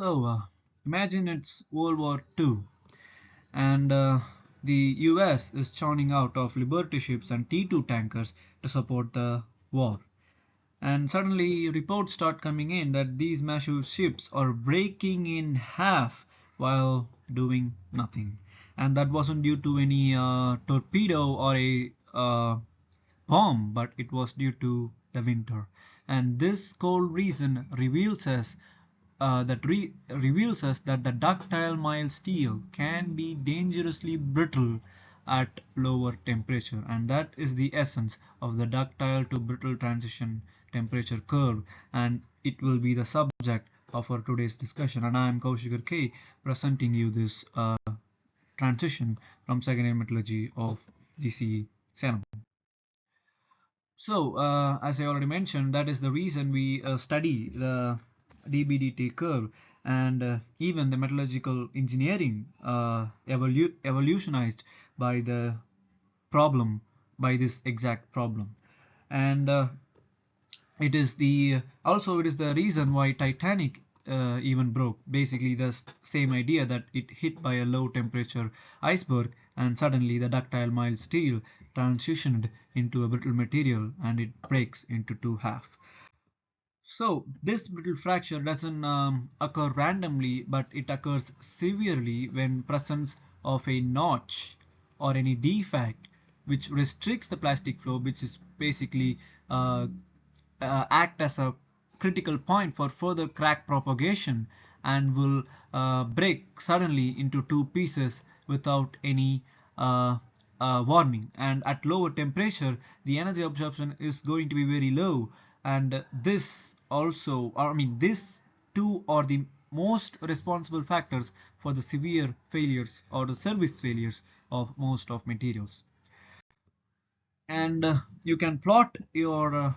Imagine it's World War II, and the US is churning out of Liberty ships and T2 tankers to support the war. And suddenly, reports start coming in that these massive ships are breaking in half while doing nothing. And that wasn't due to any torpedo or a bomb, but it was due to the winter. And this cold reason reveals us that the ductile mild steel can be dangerously brittle at lower temperature, and that is the essence of the ductile to brittle transition temperature curve, and it will be the subject of our today's discussion. And I am Gowshikar K, presenting you this transition from second year metallurgy of GCE Salem. As I already mentioned, that is the reason we study the Dbtt curve, and even the metallurgical engineering evolutionized by the problem, by this exact problem. And it is the reason why Titanic even broke. Basically, the same idea that it hit by a low temperature iceberg, and suddenly the ductile mild steel transitioned into a brittle material and it breaks into two half. So this brittle fracture doesn't occur randomly, but it occurs severely when presence of a notch or any defect which restricts the plastic flow, which is basically uh, act as a critical point for further crack propagation, and will break suddenly into two pieces without any uh, warning. And at lower temperature, the energy absorption is going to be very low, and this also, or I mean, this two are the most responsible factors for the severe failures or the service failures of most of materials. And you can plot your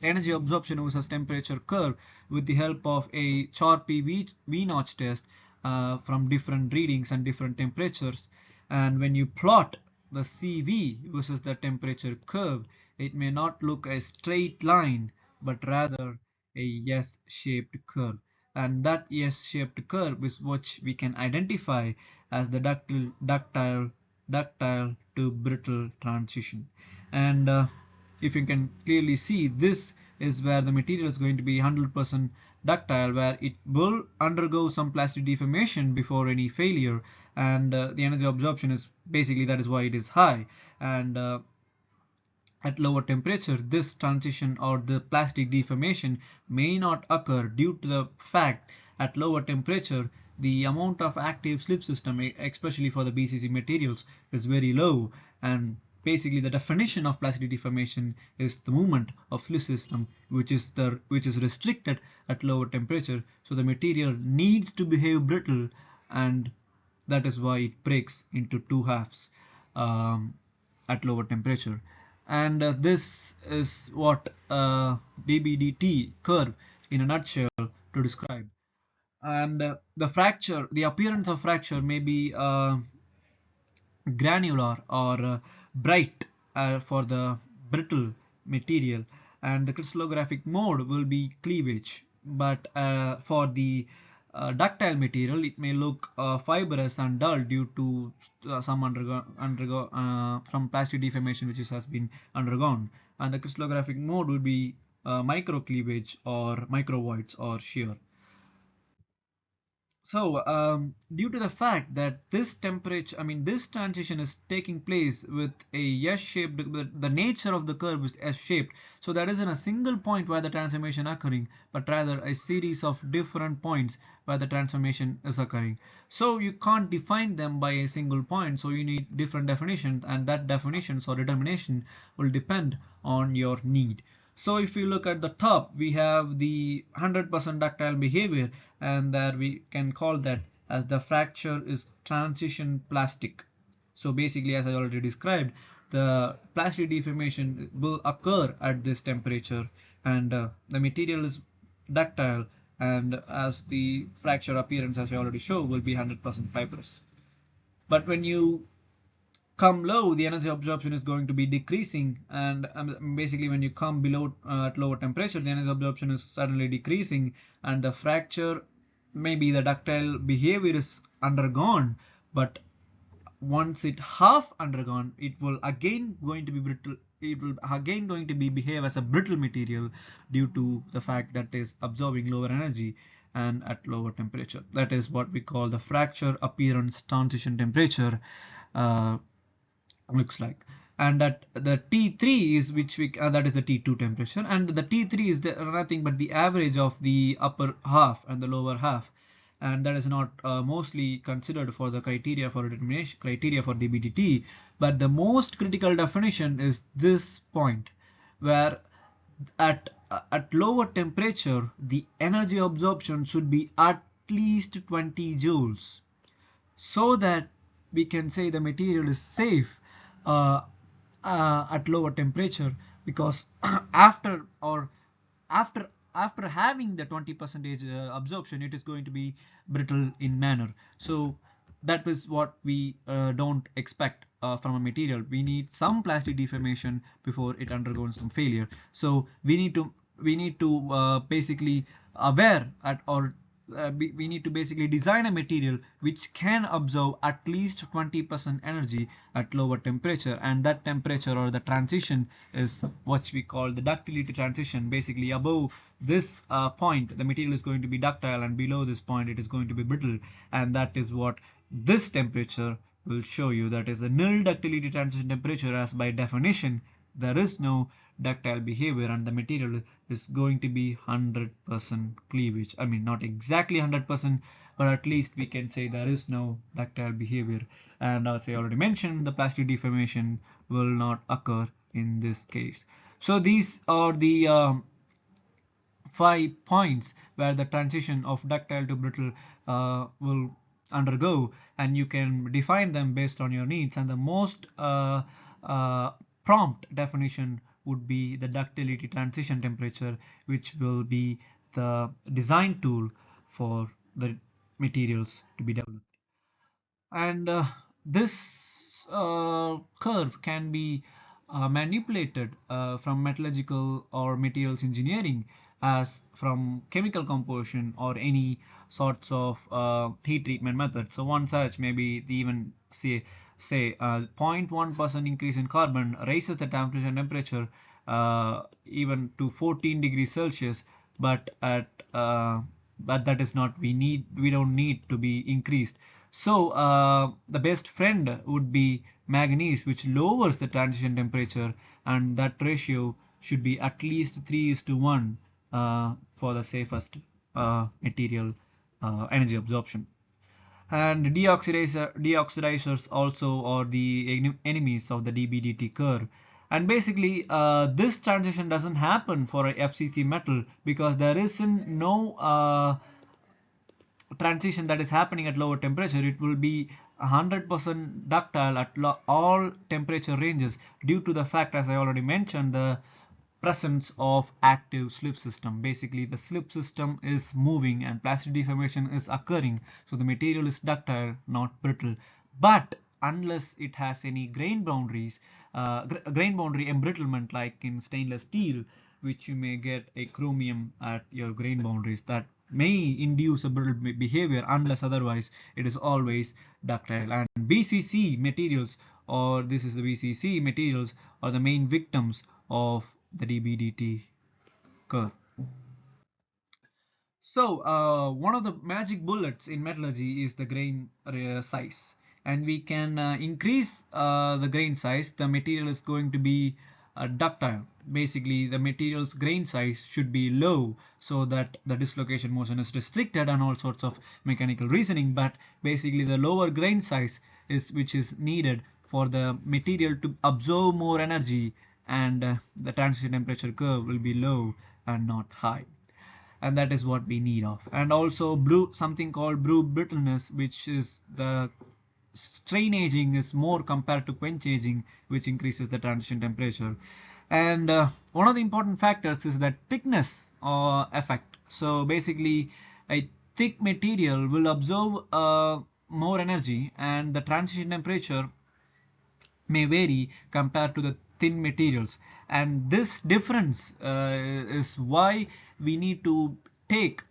energy absorption versus temperature curve with the help of a Charpy V-notch test from different readings and different temperatures. And when you plot the CV versus the temperature curve, it may not look a straight line, but rather a S-shaped curve. And that S-shaped curve is what we can identify as the ductile to brittle transition. And if you can clearly see, this is where the material is going to be 100% ductile, where it will undergo some plastic deformation before any failure, and the energy absorption is basically, that is why it is high. And at lower temperature, this transition or the plastic deformation may not occur due to the fact at lower temperature the amount of active slip system, especially for the BCC materials, is very low. And basically the definition of plastic deformation is the movement of slip system which is restricted at lower temperature. So the material needs to behave brittle, and that is why it breaks into two halves at lower temperature. And this is what Dbtt curve in a nutshell to describe. And the appearance of fracture may be granular or bright for the brittle material, and the crystallographic mode will be cleavage. But for the ductile material, it may look fibrous and dull due to some plastic deformation which has been undergone, and the crystallographic mode will be micro cleavage or micro voids or shear. Due to the fact that this transition is taking place with a S-shaped, the nature of the curve is S-shaped, so there isn't a single point where the transformation occurring, but rather a series of different points where the transformation is occurring. So you can't define them by a single point, so you need different definitions, and that definitions or determination will depend on your need. So if you look at the top, we have the 100% ductile behavior, and there we can call that as the fracture is transition plastic. So basically, as I already described, the plastic deformation will occur at this temperature, and the material is ductile, and as the fracture appearance, as I already showed, will be 100% fibrous. But when you come low, the energy absorption is going to be decreasing, and basically when you come below at lower temperature, the energy absorption is suddenly decreasing, and the fracture maybe the ductile behavior is undergone, but once it half undergone, it will again going to be brittle. It will again going to be behave as a brittle material due to the fact that is absorbing lower energy and at lower temperature. That is what we call the fracture appearance transition temperature uh, looks like. And that the T3 is which we that is the T2 temperature, and the T3 is nothing but the average of the upper half and the lower half, and that is not mostly considered for the criteria for determination criteria for dBdt. But the most critical definition is this point, where at lower temperature the energy absorption should be at least 20 joules, so that we can say the material is safe uh, at lower temperature, because after or after after having the 20% absorption, it is going to be brittle in manner. So that is what we don't expect from a material. We need some plastic deformation before it undergoes some failure. So we need to basically aware at or we need to basically design a material which can absorb at least 20% energy at lower temperature, and that temperature or the transition is what we call the ductility transition. Basically above this point the material is going to be ductile, and below this point it is going to be brittle, and that is what this temperature will show you. That is the nil ductility transition temperature, as by definition there is no ductile behavior and the material is going to be 100% cleavage. I mean, not exactly 100%, but at least we can say there is no ductile behavior. And as I already mentioned, the plastic deformation will not occur in this case. So these are the 5 points where the transition of ductile to brittle will undergo, and you can define them based on your needs. And the most uh, prompt definition would be the ductility transition temperature, which will be the design tool for the materials to be developed. And this curve can be manipulated from metallurgical or materials engineering, as from chemical composition or any sorts of heat treatment method. So one such maybe even say 0.1% increase in carbon raises the temperature even to 14 degrees Celsius, but at but that is not we don't need to be increased. So the best friend would be manganese, which lowers the transition temperature, and that ratio should be at least 3:1 for the safest material energy absorption. And deoxidizers also are the enemies of the dBdt curve. And basically this transition doesn't happen for a FCC metal, because there isn't no transition that is happening at lower temperature. It will be 100% ductile at all temperature ranges, due to the fact, as I already mentioned, the presence of active slip system. Basically the slip system is moving and plastic deformation is occurring, so the material is ductile, not brittle. But unless it has any grain boundaries, grain boundary embrittlement, like in stainless steel, which you may get a chromium at your grain boundaries, that may induce a brittle behavior. Unless otherwise, it is always ductile. And BCC materials, or this is the BCC materials, are the main victims of the dBdt curve. So one of the magic bullets in metallurgy is the grain size, and we can increase the grain size. The material is going to be ductile. Basically the material's grain size should be low, so that the dislocation motion is restricted, and all sorts of mechanical reasoning. But basically the lower grain size is which is needed for the material to absorb more energy, and the transition temperature curve will be low and not high, and that is what we need of. And also something called brew brittleness, which is the strain aging is more compared to quench aging, which increases the transition temperature. And one of the important factors is that thickness effect. So basically a thick material will absorb more energy, and the transition temperature may vary compared to the thin materials. And this difference is why we need to take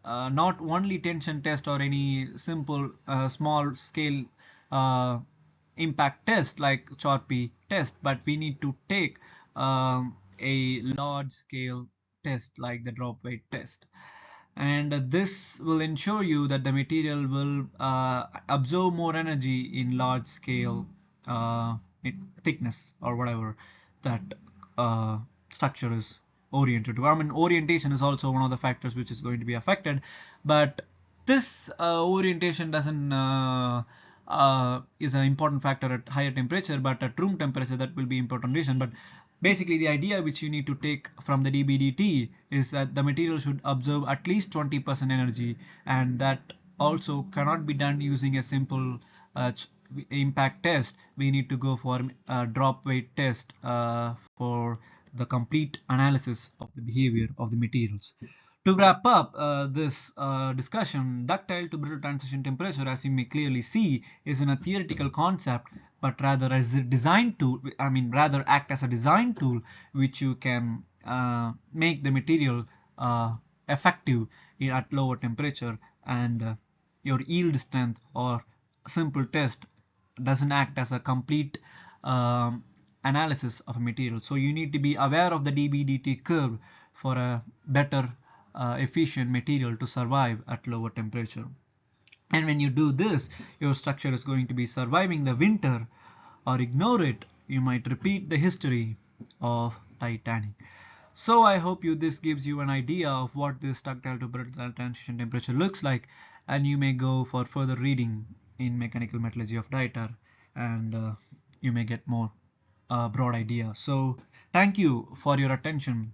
not only tension test or any simple small scale uh, impact test like Chorpy test, but we need to take a large scale test like the drop weight test. And this will ensure you that the material will absorb more energy in large scale uh, thickness or whatever that uh, structure is oriented to. I mean, orientation is also one of the factors which is going to be affected, but this orientation doesn't is an important factor at higher temperature, but at room temperature that will be important reason. But basically the idea which you need to take from the DBDT is that the material should absorb at least 20% energy, and that also cannot be done using a simple impact test. We need to go for a drop weight test for the complete analysis of the behavior of the materials. To wrap up this discussion, ductile to brittle transition temperature, as you may clearly see, isn't a theoretical concept, but rather as a design tool. I mean, rather act as a design tool which you can make the material effective at lower temperature, and your yield strength or simple test doesn't act as a complete um, analysis of a material. So you need to be aware of the dBdt curve for a better efficient material to survive at lower temperature. And when you do this, your structure is going to be surviving the winter, or ignore it, you might repeat the history of Titanic. So I hope this gives you an idea of what this ductile to brittle transition temperature looks like, and you may go for further reading in Mechanical Metallurgy of Dieter, and you may get more broad idea. So thank you for your attention.